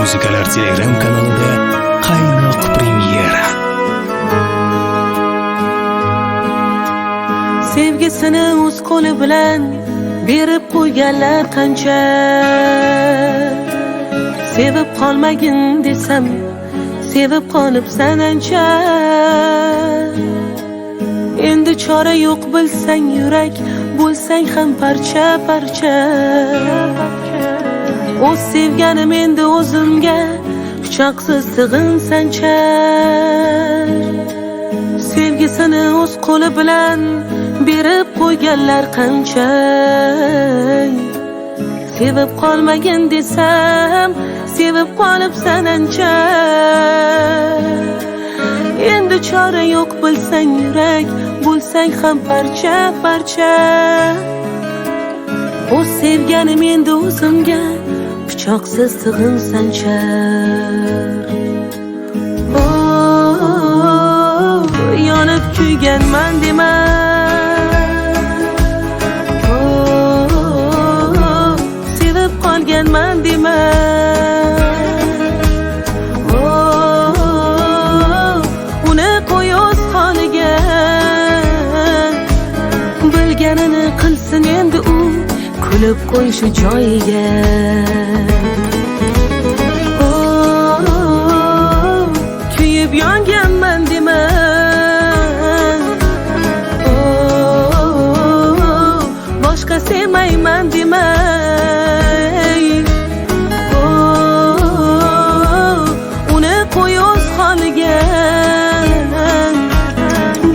Muzikalar Telegram kanalida qaynoq premyera. Sevgisini o'z qo'li bilan berib qo'yganlar qancha. Sevib qolmagin desam, sevib qolibsan ancha. Endi chora yo'q bilsang yurak, bo'lsang ham parcha parcha. O'z sevganim endi o'zimga quchoqsiz sig'insancha. Sevgisini o'z qo'li bilan berib qo'yganlar qancha. Sevib qolmagin desam, sevib qolibsan ancha. Endi chora yo'q bilsang yurak, bo'lsang ham parcha parcha. O'z sevganim endi o'zimga quchoqsiz sig'insancha. Yonib kuyganman dema. Sevib qolganman dema. Uni qo'y o'z holiga. Bilganini qilsin endi u, kulib qo'y shu joyiga. Kuyib yonganman dema. Boshqa sevmayman demay. Uni qo'y o'z holiga.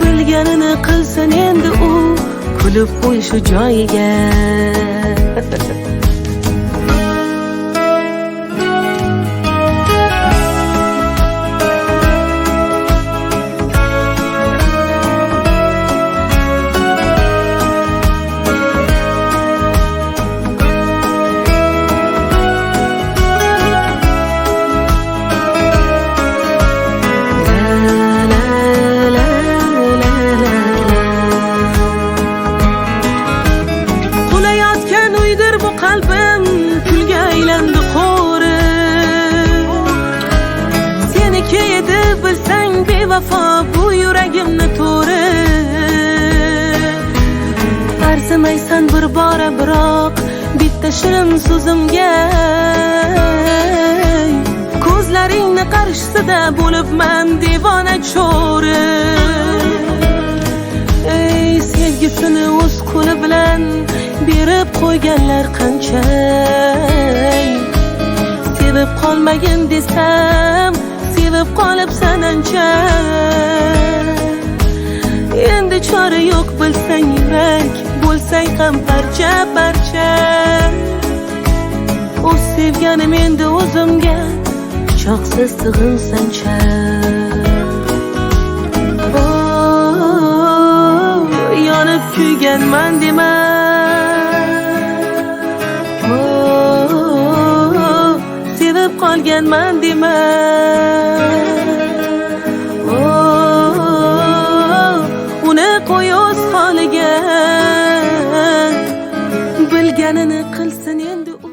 Bilganini qilsin endi u, kulib qo'y shu joyiga. Qalbim kulga aylandi qo'ri. Seniki edi bilsang bevafo bu yuragimni to'ri. Arzimaysan bir bora biroq bitta shirin so'zimga. Ko'zlaringni qarshisida bo'libman devona cho'ri. Ey sevgisini o'z qo'li bilan berib qo'yganlar qancha. Sevib qolmagin desam, sevib qolibsan ancha. Endi chora yo'q bilsang yurak, bo'lsang ham parcha parcha. O'z sevganim endi o'zimga quchoqsiz sig'insancha. Yonib kuyganman dema. Sevib qolganman dema. Uni qo'y o'z holiga. Bilganini qilsin endi u.